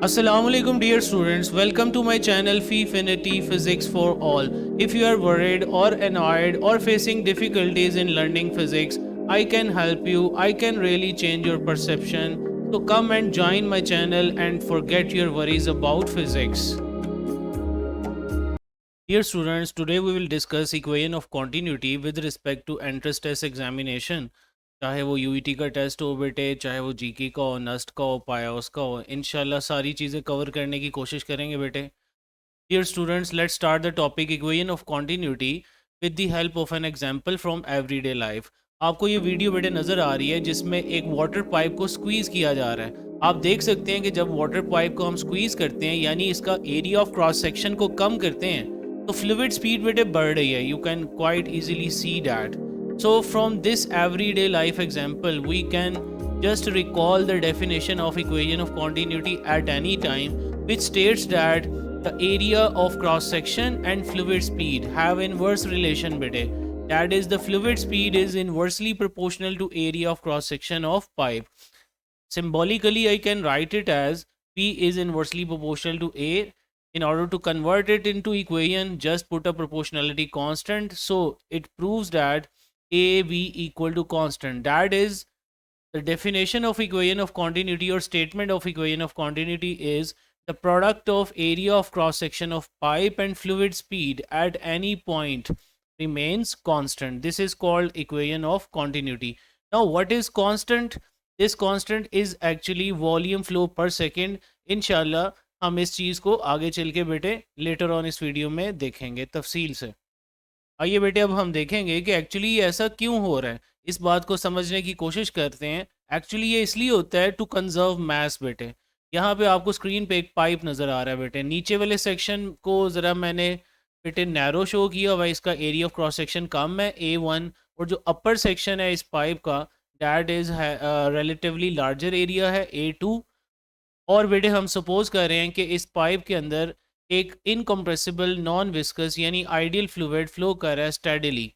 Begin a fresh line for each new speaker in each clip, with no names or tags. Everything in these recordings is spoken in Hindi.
Assalamualaikum dear students, welcome to my channel Feefinity Physics for All. If you are worried or annoyed or facing difficulties in learning physics, I can help you. I can really change your perception. So come and join my channel and forget your worries about physics. Dear students, today we will discuss equation of continuity with respect to entrance test examination. चाहे वो यूईटी का टेस्ट हो बेटे, चाहे वो जीके का हो, नस्ट का हो, पायोस का हो, इंशाल्लाह सारी चीज़ें कवर करने की कोशिश करेंगे बेटे. Dear students, let's start the topic equation of continuity with the help of an example from everyday life. आपको ये वीडियो बेटे नज़र आ रही है जिसमें एक वाटर पाइप को स्क्वीज़ किया जा रहा है. आप देख सकते हैं कि जब वाटर पाइप को हम स्क्वीज़ करते हैं यानी इसका एरिया ऑफ क्रॉस सेक्शन को कम करते हैं तो फ्लूइड स्पीड बेटे बढ़ रही है. You can quite easily see that. So from this everyday life example, we can just recall the definition of equation of continuity at any time, which states that the area of cross section and fluid speed have inverse relation bete. That is, the fluid speed is inversely proportional to area of cross section of pipe. Symbolically, I can write it as P is inversely proportional to A. In order to convert it into equation, just put a proportionality constant. So it proves that AV equal to constant. That is, the definition of equation of continuity or statement of equation of continuity is the product of area of cross section of pipe and fluid speed at any point remains constant. This is called equation of continuity. Now what is constant? This constant is actually volume flow per second. इंशाल्लाह हम इस चीज़ को आगे चल के बेटे लेटर ऑन इस वीडियो में देखेंगे तफसील से. आइए बेटे अब हम देखेंगे कि एक्चुअली ये ऐसा क्यों हो रहा है. इस बात को समझने की कोशिश करते हैं. एक्चुअली ये इसलिए होता है टू कंजर्व मास बेटे. यहाँ पे आपको स्क्रीन पे एक पाइप नज़र आ रहा है बेटे. नीचे वाले सेक्शन को ज़रा मैंने बेटे नैरो शो किया हुआ. इसका एरिया ऑफ क्रॉस सेक्शन कम है A1 और जो अपर सेक्शन है इस पाइप का that is relatively larger area है A2. और बेटे हम सपोज कर रहे हैं कि इस पाइप के अंदर एक इनकम्प्रेसिबल नॉन विस्कस यानी आइडियल फ्लूइड फ्लो कर रहा है स्टेडली.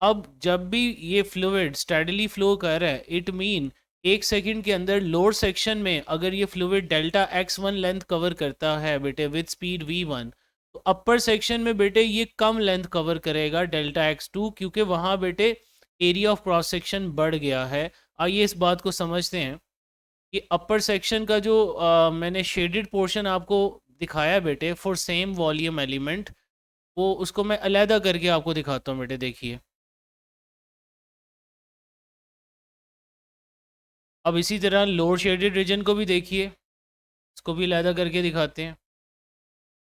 अब जब भी ये फ्लूइड स्टेडली फ्लो कर रहा है इट मीन एक सेकंड के अंदर लोअर सेक्शन में अगर ये fluid delta x1 length cover करता है बेटे विद स्पीड v1 तो अपर सेक्शन में बेटे ये कम लेंथ कवर करेगा डेल्टा x2 क्योंकि वहाँ बेटे एरिया ऑफ क्रॉस सेक्शन बढ़ गया है. आइए इस बात को समझते हैं. ये अपर सेक्शन का जो मैंने शेडेड पोर्शन आपको दिखाया बेटे फॉर सेम वॉल्यूम एलिमेंट वो उसको मैं अलहदा करके आपको दिखाता हूँ बेटे. देखिए अब इसी तरह लोअर शेडेड रीजन को भी देखिए, इसको भी अलहदा करके दिखाते हैं.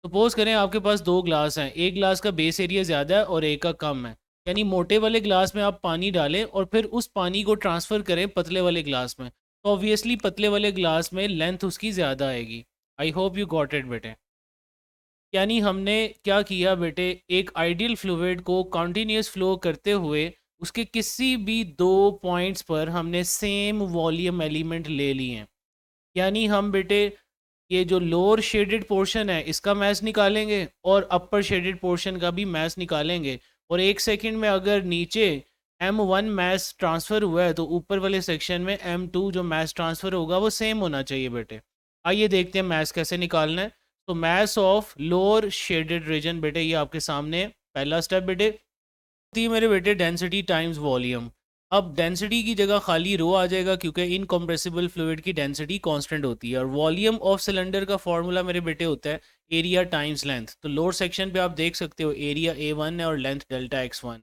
सपोज करें आपके पास दो ग्लास हैं, एक ग्लास का बेस एरिया ज़्यादा है और एक का कम है. यानी मोटे वाले ग्लास में आप पानी डालें और फिर उस पानी को ट्रांसफ़र करें पतले वाले ग्लास में तो ऑब्वियसली पतले वाले ग्लास में लेंथ उसकी ज़्यादा आएगी. I hope you got it बेटे. यानी हमने क्या किया बेटे एक आइडियल फ्लूइड को कॉन्टीन्यूस फ्लो करते हुए उसके किसी भी दो पॉइंट्स पर हमने सेम वॉल्यूम एलिमेंट ले लिए हैं. यानी हम बेटे ये जो लोअर शेडेड पोर्शन है इसका मैस निकालेंगे और अपर शेडेड पोर्शन का भी मैस निकालेंगे और एक सेकंड में अगर नीचे M1 मैस ट्रांसफ़र हुआ है तो ऊपर वाले सेक्शन में M2 जो मैस ट्रांसफ़र होगा वो सेम होना चाहिए बेटे. आइए देखते हैं मैस कैसे निकालना है. तो mass of lower shaded region बेटे ये आपके सामने पहला स्टेप बेटे थी मेरे बेटे डेंसिटी टाइम्स वॉल्यूम. अब डेंसिटी की जगह खाली रो आ जाएगा क्योंकि इनकम्प्रेसिबल फ्लूइड की डेंसिटी कांस्टेंट होती है और वॉल्यूम ऑफ सिलेंडर का फॉर्मूला मेरे बेटे होता है एरिया टाइम्स लेंथ. तो लोअर सेक्शन पे आप देख सकते हो एरिया A1 है और लेंथ डेल्टा x1.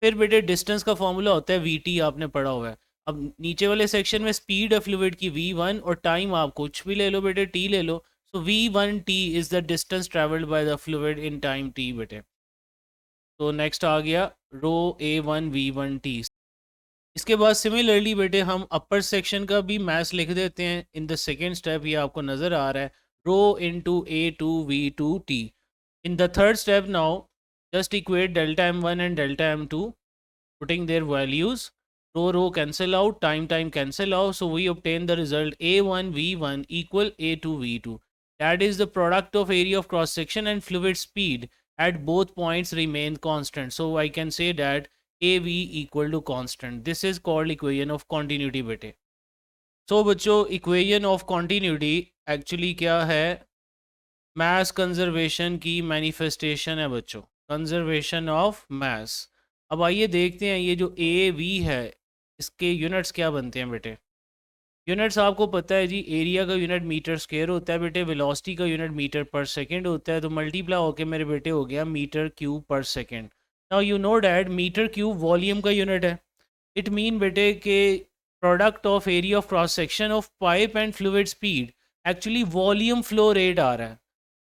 फिर बेटे डिस्टेंस का फॉर्मूला होता है VT आपने पढ़ा हुआ है. अब नीचे वाले सेक्शन में स्पीड है फ्लूइड की V1 और टाइम आप कुछ भी ले लो बेटे T ले लो. सो V1T is the distance travelled by the fluid in time T बेटे. तो नेक्स्ट आ गया रो A1 V1T. इसके बाद सिमिलरली बेटे हम अपर सेक्शन का भी मैथ लिख देते हैं इन द सेकेंड स्टेप. ये आपको नज़र आ रहा है rho into A2 V2T. In the third step now just equate delta m1 and delta m2 putting their values. Row cancel out, time cancel out, so we obtain the result a1 v1 equal a2 v2. That is the product of area of cross section and fluid speed at both points remain constant, so I can say that av equal to constant. This is called equation of continuity bete. सो बच्चों इक्वेशन ऑफ कॉन्टीन्यूटी एक्चुअली क्या है, मास कंजर्वेशन की मैनिफेस्टेशन है बच्चों, कंजर्वेशन ऑफ मास। अब आइए देखते हैं ये जो ए वी है इसके यूनिट्स क्या बनते हैं बेटे। यूनिट्स आपको पता है जी, एरिया का यूनिट मीटर स्क्वायर होता है बेटे, वेलोसिटी का यूनिट मीटर पर सेकंड होता है, तो मल्टीप्लाई होके मेरे बेटे हो गया metre cube per second. Now you know that metre cube volume का यूनिट है। इट मीन बेटे के product of area of cross section of pipe and fluid speed, actually volume flow rate आ रहा है,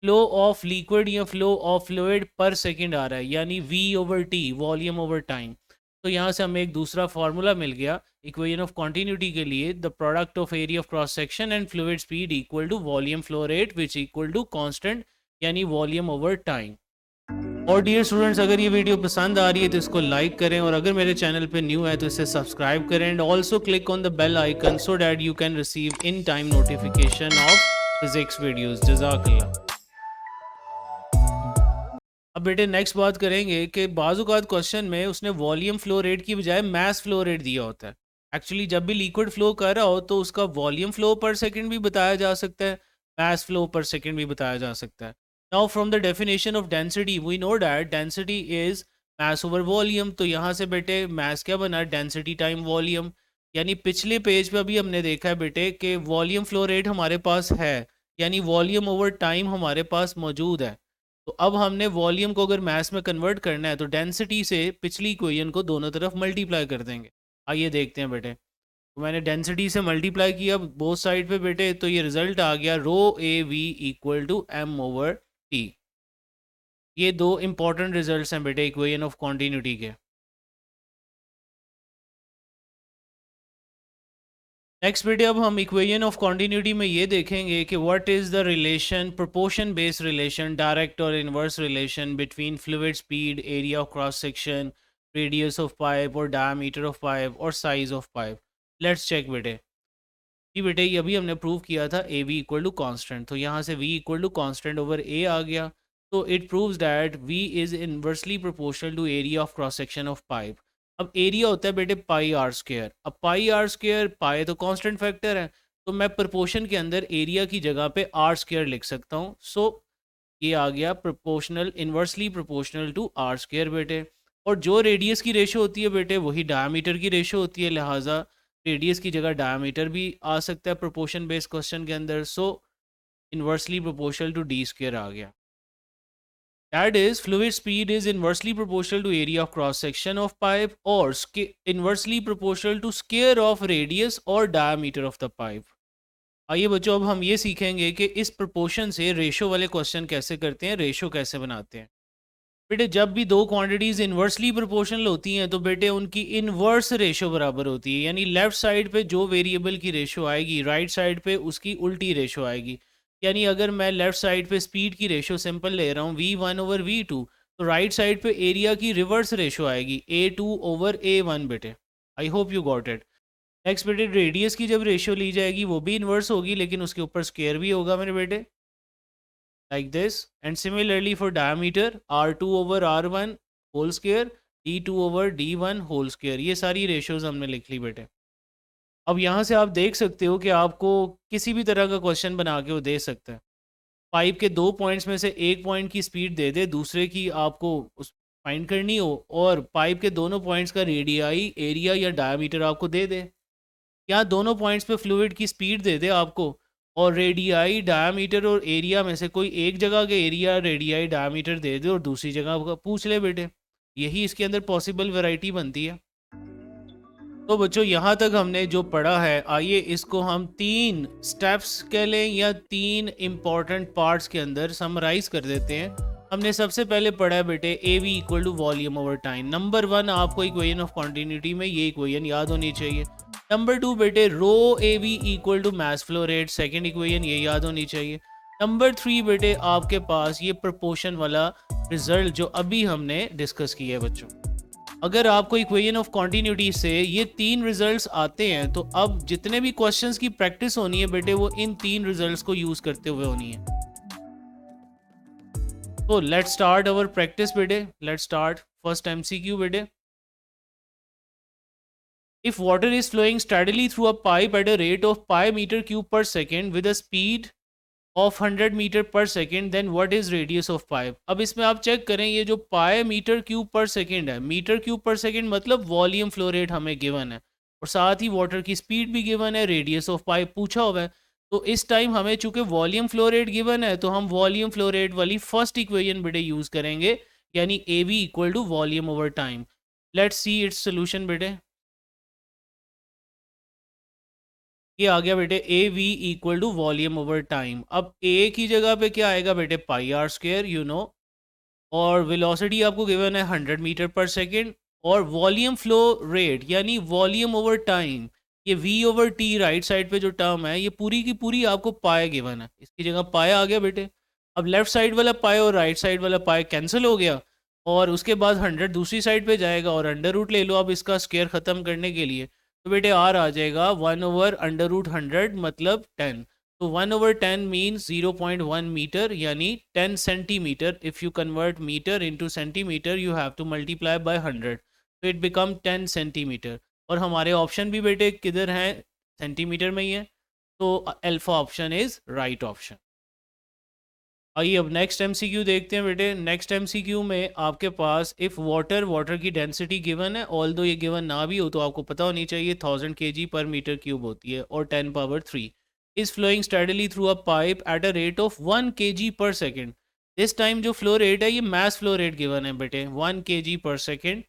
फ्लो ऑफ लिक्विड या flow of fluid per second आ रहा है, यानी V over T, volume over time. तो यहाँ से हमें एक दूसरा फार्मूला मिल गया इक्वेशन ऑफ कॉन्टिन्यूटी के लिए, the product of area of cross section and fluid speed equal to volume flow rate which equal to constant, यानी वॉल्यूम ओवर टाइम। और डियर स्टूडेंट्स, अगर ये वीडियो पसंद आ रही है तो इसको लाइक करें, और अगर मेरे चैनल पे न्यू है तो इसे सब्सक्राइब करें, and also click on the bell icon so that you can receive in time notification of physics videos. जज़ाकल्लाह। अब बेटे नेक्स्ट बात करेंगे कि बाज़-औक़ात क्वेश्चन में उसने वॉल्यूम फ्लो रेट की बजाय मास फ्लो रेट दिया होता है। एक्चुअली जब भी लिक्विड फ्लो कर रहा हो तो उसका वॉल्यूम फ्लो पर सेकंड भी बताया जा सकता है, मास फ्लो पर सेकंड भी बताया जा सकता है। Now from the definition of density we know that density is mass over volume. तो यहाँ से बेटे मास क्या बना, डेंसिटी टाइम वॉल्यूम। यानी पिछले पेज पे अभी हमने देखा है बेटे कि वॉल्यूम फ्लो रेट हमारे पास है, यानी वॉल्यूम ओवर टाइम हमारे पास मौजूद है। तो अब हमने वॉल्यूम को अगर मास में कन्वर्ट करना है तो डेंसिटी से पिछली इक्वेशन को दोनों तरफ मल्टीप्लाई कर देंगे। आइए देखते हैं बेटे। तो मैंने डेंसिटी से मल्टीप्लाई किया बोथ साइड पे बेटे, तो ये रिजल्ट आ गया rho A V equal to M over T. ये दो इंपॉर्टेंट रिजल्ट्स हैं बेटे इक्वेशन ऑफ कॉन्टिन्यूटी के। नेक्स्ट बेटे अब हम इक्वेशन ऑफ कॉन्टिन्यूटी में ये देखेंगे कि what is the relation, proportion based relation, direct और inverse relation between fluid speed, area of cross section, radius of pipe और डायमीटर ऑफ पाइप और size of pipe. Let's check बेटे। जी बेटे, ये अभी हमने प्रूव किया था A V equal to constant, तो यहाँ से V equal to constant over A आ गया। तो it proves that V is inversely proportional to area of cross section of pipe. अब एरिया होता है बेटे पाई आर स्क्वायर। अब पाई आर स्क्वायर, पाई तो कांस्टेंट फैक्टर है, तो मैं प्रोपोर्शन के अंदर एरिया की जगह पे आर स्क्वायर लिख सकता हूँ। सो ये आ गया proportional, inversely proportional to R square बेटे। और जो रेडियस की रेशो होती है बेटे वही डायमीटर की रेशो होती है, लिहाजा रेडियस की जगह डायमीटर भी आ सकता है प्रोपोर्शन बेस्ड क्वेश्चन के अंदर। So inversely proportional to D square आ गया। That is, fluid speed is inversely proportional to area of cross section of pipe or inversely proportional to square of radius or diameter of the pipe. आइए बच्चों, अब हम ये सीखेंगे कि इस प्रोपोर्शन से रेशो वाले क्वेश्चन कैसे करते हैं, रेशो कैसे बनाते हैं। बेटे जब भी दो क्वांटिटीज इन्वर्सली प्रोपोर्शनल होती हैं तो बेटे उनकी इन्वर्स रेशो बराबर होती है, यानी लेफ्ट साइड पे जो वेरिएबल की रेशो आएगी राइट साइड पे उसकी उल्टी रेशो आएगी। यानी अगर मैं लेफ्ट साइड पे स्पीड की रेशो सिंपल ले रहा हूँ V1/V2, तो राइट साइड पे एरिया की रिवर्स रेशो आएगी A2/A1 बेटे। I hope you got it. Next बेटे, रेडियस की जब रेशो ली जाएगी वो भी इन्वर्स होगी, लेकिन उसके ऊपर स्क्वायर भी होगा मेरे बेटे, like this. And similarly for diameter, R2 over R1 whole square, D2 over D1 whole square। ये सारी रेशियोज हमने लिख ली बेटे। अब यहाँ से आप देख सकते हो कि आपको किसी भी तरह का क्वेश्चन बना के वो दे सकता है। पाइप के दो पॉइंट्स में से एक पॉइंट की स्पीड दे दे, दूसरे की आपको उस फाइंड करनी हो, और पाइप के दोनों पॉइंट्स का रेडियाई, एरिया या डायमीटर आपको दे दे, या दोनों पॉइंट्स पे फ्लूइड की स्पीड दे दे आपको, और रेडियाई, डायमीटर और एरिया में से कोई एक जगह के एरिया, रेडियाई, डायमीटर दे दे और दूसरी जगह का पूछ ले बेटे। यही इसके अंदर पॉसिबल वैरायटी बनती है। तो बच्चों यहाँ तक हमने जो पढ़ा है, आइए इसको हम तीन स्टेप्स कह लें या तीन इंपॉर्टेंट पार्ट्स के अंदर समराइज कर देते हैं। हमने सबसे पहले पढ़ा है बेटे A V equal to volume over time. Number 1 आपको इक्वेशन ऑफ कॉन्टिन्यूटी में ये इक्वेशन याद होनी चाहिए। नंबर 2 बेटे rho A V equal to mass flow rate, second equation ये याद होनी चाहिए। नंबर 3 बेटे आपके पास ये प्रोपोर्शन वाला रिजल्ट जो अभी हमने डिस्कस किया है बच्चों। अगर आपको इक्वेशन ऑफ कॉन्टिन्यूटी से ये तीन रिजल्ट्स आते हैं तो अब जितने भी क्वेश्चंस की प्रैक्टिस होनी है बेटे वो इन तीन रिजल्ट्स को यूज करते हुए होनी है। तो लेट्स स्टार्ट अवर प्रैक्टिस बेटे। लेट्स स्टार्ट फर्स्ट एमसीक्यू बेटे। If water is flowing steadily through a pipe at a rate of pi meter cube per second with a speed of 100 metre per second, then what is radius of pipe. अब इसमें आप चेक करें, ये जो पाए मीटर क्यूब पर सेकेंड है, मीटर क्यूब पर सेकेंड मतलब वॉल्यूम फ्लो रेट हमें गिवन है, और साथ ही वाटर की स्पीड भी गिवन है, रेडियस ऑफ पाइप पूछा हुआ है. तो इस टाइम हमें चूंकि वॉल्यूम फ्लो रेट गिवन है, तो हम वॉल्यूम फ्लो रेट वाली फर्स्ट इक्वेशन बेटे यूज करेंगे, यानी A V equal to volume over time. Let's see its solution बेटे. ये आ गया बेटे A V equal to volume over time. अब ए की जगह पे क्या आएगा बेटे, pi R square, you know. और वेलोसिटी आपको गिवन है 100 मीटर पर सेकेंड, और वॉल्यूम फ्लो रेट यानी वॉल्यूम ओवर टाइम, ये V over T right side पे जो टर्म है, ये पूरी की पूरी आपको पाए गिवन है. इसकी जगह पाए आ गया बेटे. अब लेफ्ट साइड वाला पाए और राइट साइड वाला पाए कैंसिल हो गया, और उसके बाद 100 दूसरी साइड पे जाएगा, और अंडर रूट ले लो अब इसका स्क्वायर ख़त्म करने के लिए. तो बेटे आर आ जाएगा 1/√100 मतलब 10. तो 1/10 मीन्स 0.1 मीटर यानी 10 centimetre. If you convert metre into centimetre you have to multiply by 100, तो इट बिकम 10 सेंटीमीटर. और हमारे ऑप्शन भी बेटे किधर हैं, सेंटीमीटर में ही है. तो alpha option is right option. आइए अब नेक्स्ट एमसीक्यू देखते हैं बेटे. नेक्स्ट एमसीक्यू में आपके पास इफ़ वाटर की डेंसिटी गिवन है, ऑल दो ये गिवन ना भी हो तो आपको पता होनी चाहिए 1000 kg पर मीटर क्यूब होती है, और 10 power 3 is flowing steadily through a pipe at a rate of 1 kg per second. This time जो फ्लो रेट है ये मैस फ्लो रेट गिवन है बेटे, 1 kg per second,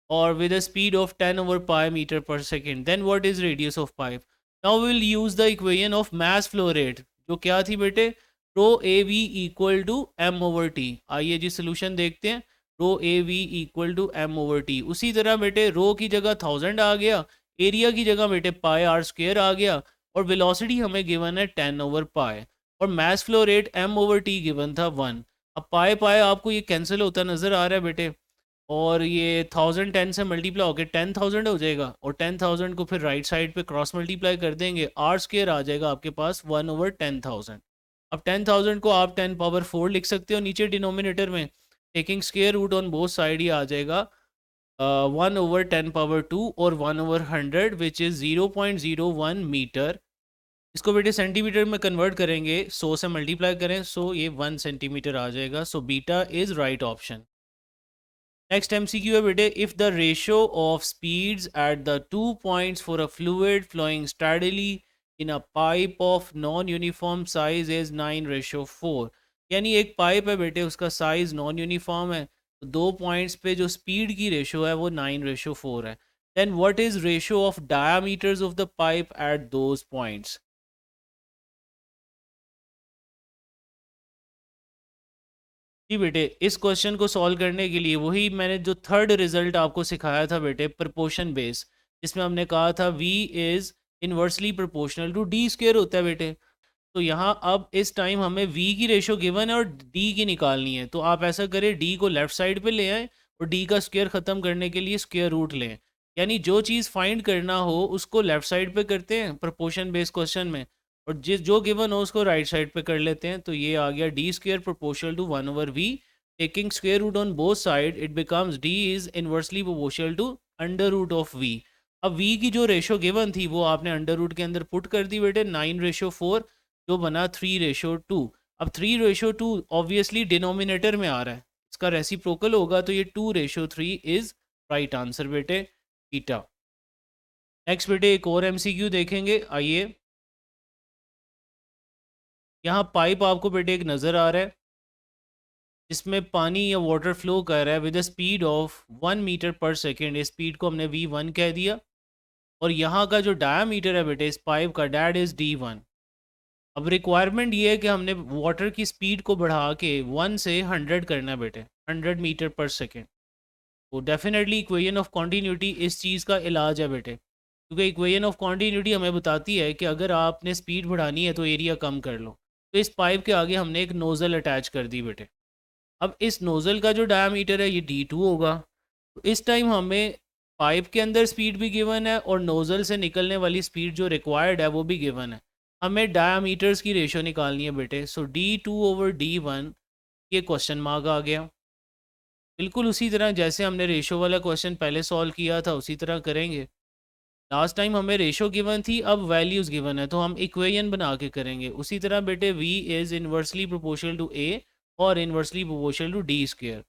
or with a speed of 10 over pi meter per second. Then what is radius of pipe? Now we will use the equation of mass flow rate, जो क्या थी बेटे, rho A V equal to M over T. आइए जी सोल्यूशन देखते हैं. Rho A V equal to M over T. उसी तरह बेटे रो की जगह 1000 आ गया, एरिया की जगह बेटे पाई आर स्क्वायर आ गया, और वेलोसिटी हमें गिवन है 10 ओवर पाई, और mass flow rate M over T given था 1. अब पाए पाए आपको ये कैंसिल होता नज़र आ रहा है बेटे, और ये 1010 से मल्टीप्लाई होकर 10,000 हो जाएगा, और 10,000 को फिर राइट साइड पे क्रॉस मल्टीप्लाई कर देंगे, आर स्क्वायर आ जाएगा आपके पास 1/10,000. अब 10,000 को आप 10 पावर 4 लिख सकते हो नीचे डिनोमिनेटर में, taking square root on both side, ही आ जाएगा 1/10 पावर 2 और 1/100 विच इज़ 0.01 मीटर. इसको बेटे सेंटीमीटर में कन्वर्ट करेंगे, 100 से मल्टीप्लाई करें, सो ये 1 सेंटीमीटर आ जाएगा. So beta is right option. Next MCQ है बेटे, if the ratio of speeds at the 2 points for a fluid flowing steadily in a pipe of non uniform size is 9:4. यानी एक पाइप है बेटे, उसका साइज नॉन यूनिफॉर्म है, तो 2 पॉइंट्स पे जो स्पीड की रेशियो है वो 9:4 है. Then what is ratio of diameters of the pipe at those points. जी बेटे, इस क्वेश्चन को सॉल्व करने के लिए वही मैंने जो थर्ड रिजल्ट आपको सिखाया था बेटे, प्रपोर्शन बेस, जिसमें हमने कहा था v is inversely proportional to D square होता है बेटे. तो यहाँ अब इस टाइम हमें v की रेशो गिवन है और d की निकालनी है, तो आप ऐसा करें d को लेफ्ट साइड पे ले आएँ, और d का स्क्वायर ख़त्म करने के लिए स्क्वायर रूट लें. यानी जो चीज़ फाइंड करना हो उसको लेफ्ट साइड पे करते हैं प्रपोर्शन बेस्ड क्वेश्चन में, और जिस जो गिवन हो उसको राइट साइड पे कर लेते हैं. तो ये आ गया D square proportional to 1/v, taking square root on both side it becomes d is inversely proportional to under root of v. अब v की जो रेशो गिवन थी वो आपने अंडर रूट के अंदर पुट कर दी बेटे, 9:4 जो बना 3:2. अब 3:2 ऑब्वियसली डिनोमिनेटर में आ रहा है, इसका रेसिप्रोकल होगा, तो ये 2:3 इज राइट आंसर बेटे, ईटा. नेक्स्ट बेटे एक और एमसीक्यू देखेंगे. आइए, यहाँ पाइप आपको बेटे एक नज़र आ रहा है, जिसमें पानी या वाटर फ्लो कर रहा है with the speed of 1 metre per second. इस स्पीड को हमने v1 कह दिया, और यहाँ का जो डायामीटर है बेटे इस पाइप का, डैट इज़ d1. अब रिक्वायरमेंट ये है कि हमने वाटर की स्पीड को बढ़ा के 1 से 100 करना है बेटे, 100 मीटर पर सेकेंड. तो डेफिनेटली इक्वेशन ऑफ कॉन्टीन्यूटी इस चीज़ का इलाज है बेटे, क्योंकि इक्वेशन ऑफ कॉन्टीन्यूटी हमें बताती है कि अगर आपने स्पीड बढ़ानी है तो एरिया कम कर लो. तो इस पाइप के आगे हमने एक नोज़ल अटैच कर दी बेटे. अब इस नोज़ल का जो डायामीटर है ये d2 होगा. तो इस टाइम हमें पाइप के अंदर स्पीड भी गिवन है, और नोज़ल से निकलने वाली स्पीड जो रिक्वायर्ड है वो भी गिवन है. हमें डायामीटर्स की रेशो निकालनी है बेटे. सो d2/d1, ये क्वेश्चन मार्क आ गया. बिल्कुल उसी तरह जैसे हमने रेशो वाला क्वेश्चन पहले सॉल्व किया था उसी तरह करेंगे. लास्ट टाइम हमें रेशो गिवन थी, अब वैल्यूज़ गिवन है, तो हम इक्वेशन बना के करेंगे। उसी तरह बेटे v is inversely proportional to a और inversely proportional to d square.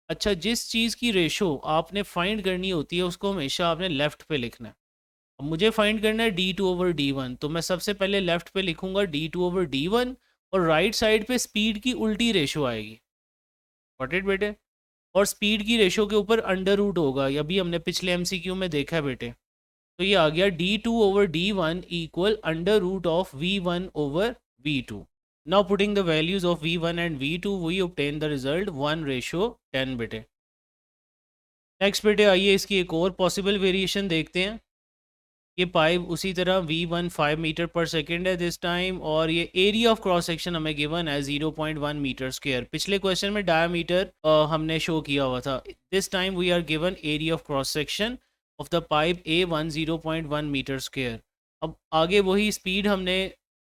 अच्छा, जिस चीज़ की रेशो आपने फाइंड करनी होती है उसको हमेशा आपने लेफ़्ट पे लिखना है। अब मुझे फाइंड करना है d2/d1, तो मैं सबसे पहले लेफ़्ट पे लिखूंगा d2/d1 और राइट साइड पे स्पीड की उल्टी रेशो आएगी। गॉट इट बेटे? और स्पीड की रेशो के ऊपर अंडर रूट होगा, ये भी हमने पिछले एमसीक्यू में देखा है बेटे। तो ये आ गया d2/d1 equal under root of v1/v2। Now putting the values of v1 and v2 we obtain the result 1:10 बेटे। नेक्स्ट बेटे आइए इसकी एक और पॉसिबल वेरिएशन देखते हैं। ये पाइप उसी तरह v1 5 मीटर पर सेकेंड है दिस टाइम, और ये एरिया ऑफ क्रॉस सेक्शन हमें गिवन है 0.1 मीटर स्क्वायर। पिछले क्वेश्चन में डायमीटर हमने शो किया हुआ था। This time we are given area of cross section of the pipe A1 0.1 metre square. अब आगे वही स्पीड हमने,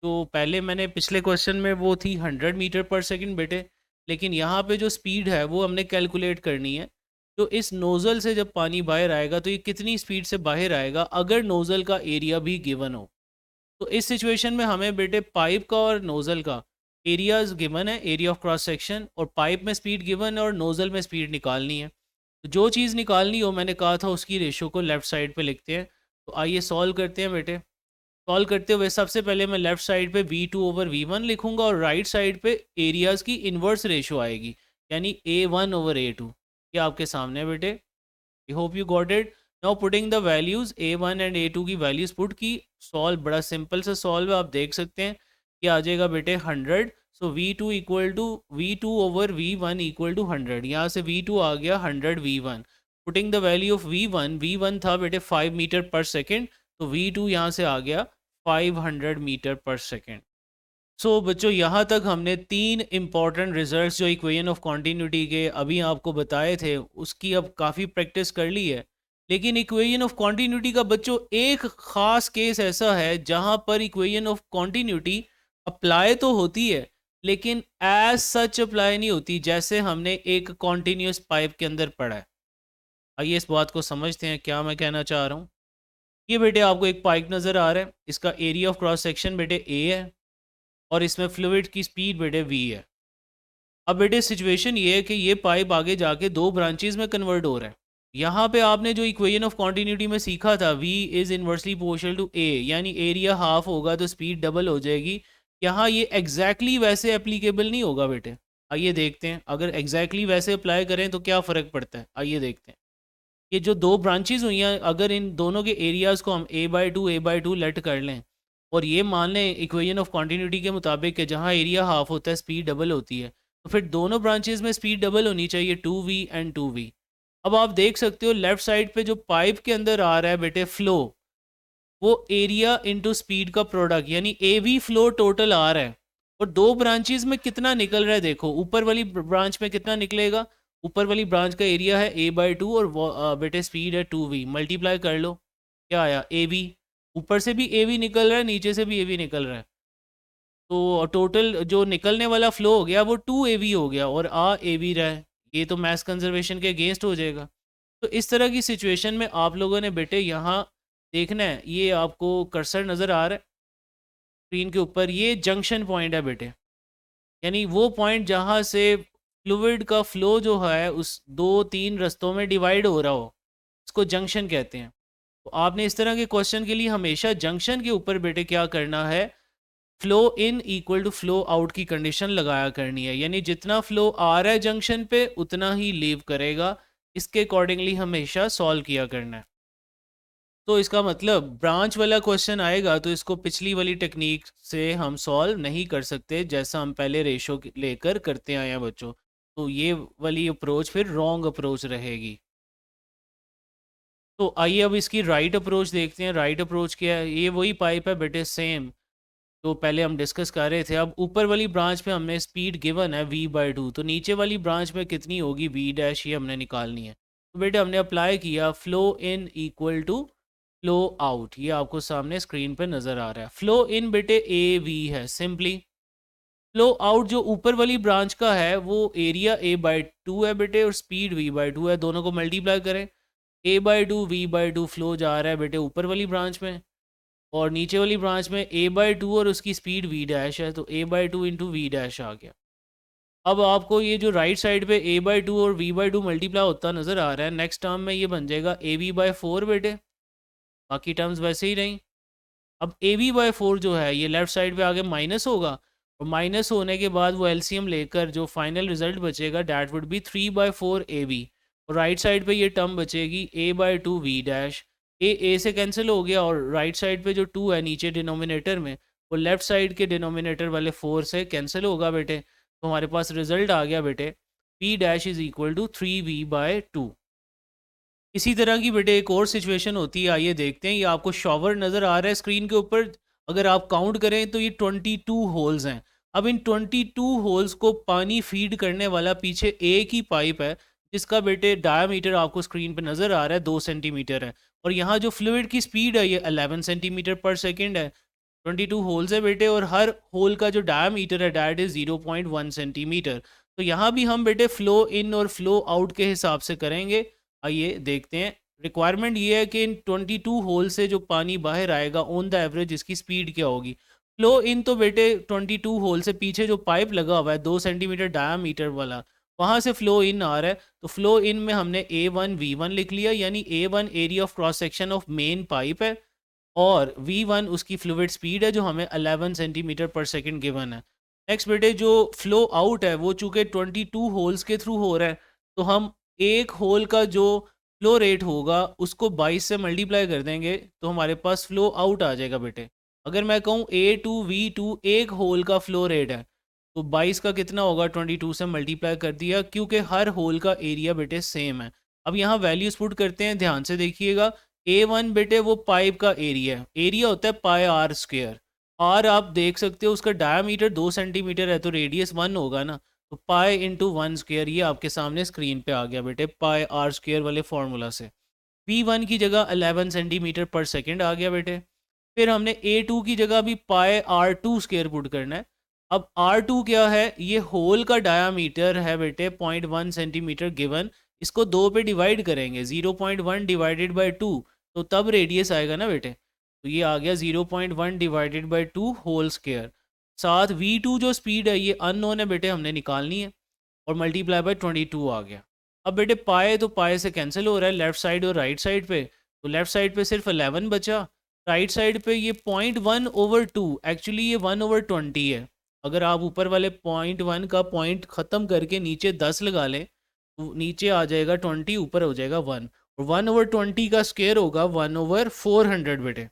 तो पहले मैंने पिछले क्वेश्चन में वो थी 100 मीटर पर सेकेंड बेटे, लेकिन यहाँ पे जो स्पीड है वो हमने कैलकुलेट करनी है। तो इस नोज़ल से जब पानी बाहर आएगा तो ये कितनी स्पीड से बाहर आएगा अगर नोज़ल का एरिया भी गिवन हो। तो इस सिचुएशन में हमें बेटे पाइप का और नोज़ल का एरियाज गिवन है, एरिया ऑफ क्रॉस सेक्शन, और पाइप में स्पीड गिवन है और नोज़ल में स्पीड निकालनी है। तो जो चीज़ निकालनी हो, मैंने कहा था उसकी रेशो को लेफ़्ट साइड पे लिखते हैं। तो आइए सॉल्व करते हैं बेटे। सॉल्व करते हुए सबसे पहले मैं लेफ़्ट साइड पे v2/v1 लिखूंगा और राइट साइड पे एरियाज़ की इन्वर्स रेशो आएगी, यानी A1/A2। ये आपके सामने है बेटे। I hope you got it. Now putting the values A1 and A2 की वैल्यूज पुट की। सॉल्व बड़ा सिंपल सा सॉल्व है, आप देख सकते हैं कि आ जाएगा बेटे 100। So v2 equal to v2/v1 equal to 100। यहाँ से v2 आ गया 100 v1। Putting the value of v1 था बेटे 5 मीटर पर सेकेंड, तो v2 यहाँ से आ गया 500 मीटर पर सेकेंड। सो बच्चों, यहाँ तक हमने 3 इंपॉर्टेंट रिजल्ट्स जो इक्वेशन ऑफ कॉन्टीन्यूटी के अभी आपको बताए थे उसकी अब काफ़ी प्रैक्टिस कर ली है। लेकिन इक्वेशन ऑफ कॉन्टीन्यूटी का बच्चों एक ख़ास केस ऐसा है जहाँ पर इक्वेशन ऑफ कॉन्टीन्यूटी अप्लाई तो होती है लेकिन एज सच अप्लाई नहीं होती, जैसे हमने एक कॉन्टीन्यूस पाइप के अंदर पढ़ा है। आइए इस बात को समझते हैं क्या मैं कहना चाह रहा हूँ। ये बेटे आपको एक पाइप नज़र आ रहा है, इसका एरिया ऑफ क्रॉस सेक्शन बेटे A है और इसमें फ्लूइड की स्पीड बेटे v है। अब बेटे सिचुएशन ये है कि ये पाइप आगे जाके 2 ब्रांचेस में कन्वर्ट हो रहा है। यहाँ पे आपने जो इक्वेशन ऑफ कॉन्टीन्यूटी में सीखा था v is inversely proportional to a, यानी एरिया हाफ होगा तो स्पीड डबल हो जाएगी। यहाँ ये एग्जैक्टली वैसे एप्लीकेबल नहीं होगा बेटे। आइए देखते हैं अगर एग्जैक्टली वैसे अप्लाई करें तो क्या फ़र्क पड़ता है। आइए देखते हैं। ये जो 2 ब्रांचेस हुई हैं, अगर इन दोनों के एरियाज़ को हम a/2 लेट कर लें और ये मान लें इक्वेशन ऑफ कॉन्टीन्यूटी के मुताबिक कि जहाँ एरिया हाफ होता है स्पीड डबल होती है, तो फिर दोनों ब्रांचेस में स्पीड डबल होनी चाहिए 2v एंड 2v। अब आप देख सकते हो लेफ्ट साइड पे जो पाइप के अंदर आ रहा है बेटे फ्लो, वो एरिया इंटू स्पीड का प्रोडक्ट, यानी AV फ्लो टोटल आ रहा है। और 2 ब्रांचेस में कितना निकल रहा है देखो, ऊपर वाली ब्रांच में कितना निकलेगा। ऊपर वाली ब्रांच का एरिया है a/2 और बेटे स्पीड है 2v, मल्टीप्लाई कर लो क्या आया AV। ऊपर से भी AV निकल रहा है, नीचे से भी AV निकल रहा है, तो टोटल जो निकलने वाला फ्लो हो गया वो 2AV हो गया और AV रहा है। ये तो मैथ कंजर्वेशन के अगेंस्ट हो जाएगा। तो इस तरह की सिचुएशन में आप लोगों ने बेटे यहाँ देखना है, ये आपको कर्सर नज़र आ रहा है स्क्रीन के ऊपर, ये जंक्शन पॉइंट है बेटे, यानी वो पॉइंट जहाँ से फ्लूइड का फ्लो जो है उस 2-3 रस्तों में डिवाइड हो रहा हो, इसको जंक्शन कहते हैं। तो आपने इस तरह के क्वेश्चन के लिए हमेशा जंक्शन के ऊपर बेटे क्या करना है, flow in equal to flow out की कंडीशन लगाया करनी है, यानी जितना फ्लो आ रहा है जंक्शन पे उतना ही लीव करेगा। इसके अकॉर्डिंगली हमेशा सॉल्व किया करना है। तो इसका मतलब ब्रांच वाला क्वेश्चन आएगा तो इसको पिछली वाली टेक्निक से हम सॉल्व नहीं कर सकते, जैसा हम पहले रेशो लेकर करते आए हैं बच्चों। तो ये वाली अप्रोच फिर रॉन्ग अप्रोच रहेगी। तो आइए अब इसकी राइट अप्रोच देखते हैं। राइट अप्रोच क्या है, ये वही पाइप है बेटे सेम तो पहले हम डिस्कस कर रहे थे। अब ऊपर वाली ब्रांच पे हमने स्पीड गिवन है v/2, तो नीचे वाली ब्रांच में कितनी होगी v' ये हमने निकालनी है। तो बेटे हमने अप्लाई किया flow in equal to flow out, ये आपको सामने स्क्रीन पे नज़र आ रहा है। फ्लो इन बेटे AV है सिंपली। फ्लो आउट जो ऊपर वाली ब्रांच का है वो एरिया a/2 है बेटे और स्पीड v/2 है, दोनों को मल्टीप्लाई करें A/2 V/2 फ्लो जा रहा है बेटे ऊपर वाली ब्रांच में, और नीचे वाली ब्रांच में A/2 और उसकी स्पीड V डैश है, तो A/2 इंटू वी डैश आ गया। अब आपको ये जो राइट साइड पे A/2 और V/2 मल्टीप्लाई होता नज़र आ रहा है, नेक्स्ट टर्म में ये बन जाएगा AV/4 बेटे, बाकी टर्म्स वैसे ही रहीं। अब AV/4 जो है ये लेफ्ट साइड पे आगे माइनस होगा, और माइनस होने के बाद वो एलसीएम लेकर जो फाइनल रिजल्ट बचेगा डैट वुड बी 3/4 AV, और राइट साइड पे ये टर्म बचेगी A/2 V डैश। ए से कैंसिल हो गया, और राइट साइड पे जो 2 है नीचे डिनोमिनेटर में, वो लेफ्ट साइड के डिनोमिनेटर वाले 4 से कैंसिल होगा बेटे, तो हमारे पास रिजल्ट आ गया बेटे P dash is equal to 3V/2। इसी तरह की बेटे एक और सिचुएशन होती है, आइए देखते हैं। ये आपको शॉवर नज़र आ रहा है स्क्रीन के ऊपर, अगर आप काउंट करें तो ये 22 होल्स हैं। अब इन 22 होल्स को पानी फीड करने वाला पीछे एक ही पाइप है, जिसका बेटे डायामीटर आपको स्क्रीन पे नज़र आ रहा है 2 सेंटीमीटर है, और यहाँ जो फ्लूइड की स्पीड है ये 11 सेंटीमीटर पर सेकेंड है। 22 होल्स है बेटे, और हर होल का जो डायामीटर है डैट इज़ 0.1 सेंटीमीटर। तो यहाँ भी हम बेटे फ़्लो इन और फ्लो आउट के हिसाब से करेंगे। आइए देखते हैं। रिक्वायरमेंट ये है कि इन 22 होल से जो पानी बाहर आएगा ऑन द एवरेज इसकी स्पीड क्या होगी। फ्लो इन तो बेटे 22 होल से पीछे जो पाइप लगा हुआ है 2 सेंटीमीटर डायामीटर वाला, वहाँ से फ्लो इन आ रहा है, तो फ्लो इन में हमने A1 V1 लिख लिया, यानी A1 area of cross section of main pipe है, और V1 उसकी फ्लूइड स्पीड है जो हमें 11 सेंटीमीटर पर सेकंड गिवन है। नेक्स्ट बेटे जो फ्लो आउट है वो चूँकि 22 होल्स के थ्रू हो रहा है, तो हम एक होल का जो फ्लो रेट होगा उसको 22 से मल्टीप्लाई कर देंगे, तो हमारे पास फ्लो आउट आ जाएगा बेटे। अगर मैं कहूँ A2V2 एक होल का फ्लो रेट है, तो 22 का कितना होगा, 22 से मल्टीप्लाई कर दिया, क्योंकि हर होल का एरिया बेटे सेम है। अब यहाँ वैल्यूज पुट करते हैं, ध्यान से देखिएगा। A1 बेटे वो पाइप का एरिया है, एरिया होता है पाई आर स्क्वेयर। आर आप देख सकते हो उसका डायामीटर 2 सेंटीमीटर है, तो रेडियस 1 होगा ना, तो पाई इंटू 1 स्क्वेयर, ये आपके सामने स्क्रीन पे आ गया बेटे पाई आर स्क्वेयर वाले फार्मूला से। V1 की जगह 11 सेंटीमीटर पर सेकेंड आ गया बेटे। फिर हमने A2 की जगह भी पाई R2 स्क्वेयर पुट करना है। अब R2 क्या है, ये होल का डायामीटर है बेटे 0.1 सेंटीमीटर गिवन, इसको 2 पे डिवाइड करेंगे, 0.1 डिवाइडेड बाई 2, तो तब रेडियस आएगा ना बेटे, तो ये आ गया 0.1 डिवाइडेड बाई 2 होल स्क्वेयर। साथ V2 जो स्पीड है ये अननोन है बेटे, हमने निकालनी है, और मल्टीप्लाई बाय 22 आ गया। अब बेटे पाए तो पाए से कैंसिल हो रहा है लेफ्ट साइड और राइट साइड पे, तो लेफ्ट साइड पे सिर्फ 11 बचा, राइट साइड पे ये 0.1/2, एक्चुअली ये 1/20 है। अगर आप ऊपर वाले 0.1 का पॉइंट ख़त्म करके नीचे 10 लगा लें, तो नीचे आ जाएगा 20, ऊपर हो जाएगा 1, और 1/20 का स्क्वायर होगा 1/400 बेटे।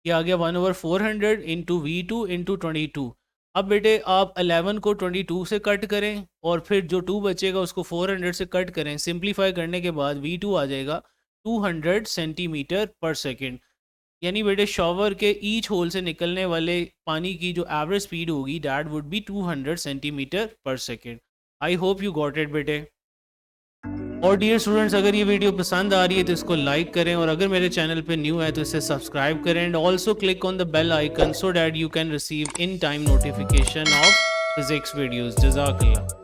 ये आ गया 1/400 इंटू V2 इंटू 22। अब बेटे आप 11 को 22 से कट करें, और फिर जो 2 बचेगा उसको 400 से कट करें, सिंप्लीफाई करने के बाद V2 आ जाएगा 200 सेंटीमीटर पर सेकेंड। यानी बेटे शॉवर के ईच होल से निकलने वाले पानी की जो एवरेज स्पीड होगी डैट वुड बी 200 सेंटीमीटर पर second. I hope you got it बेटे। और डियर स्टूडेंट्स, अगर ये वीडियो पसंद आ रही है तो इसको लाइक करें, और अगर मेरे चैनल पे न्यू है तो इसे सब्सक्राइब करें, and also click on the bell icon so that you can receive in time notification of physics videos. जज़ाकल्लाह।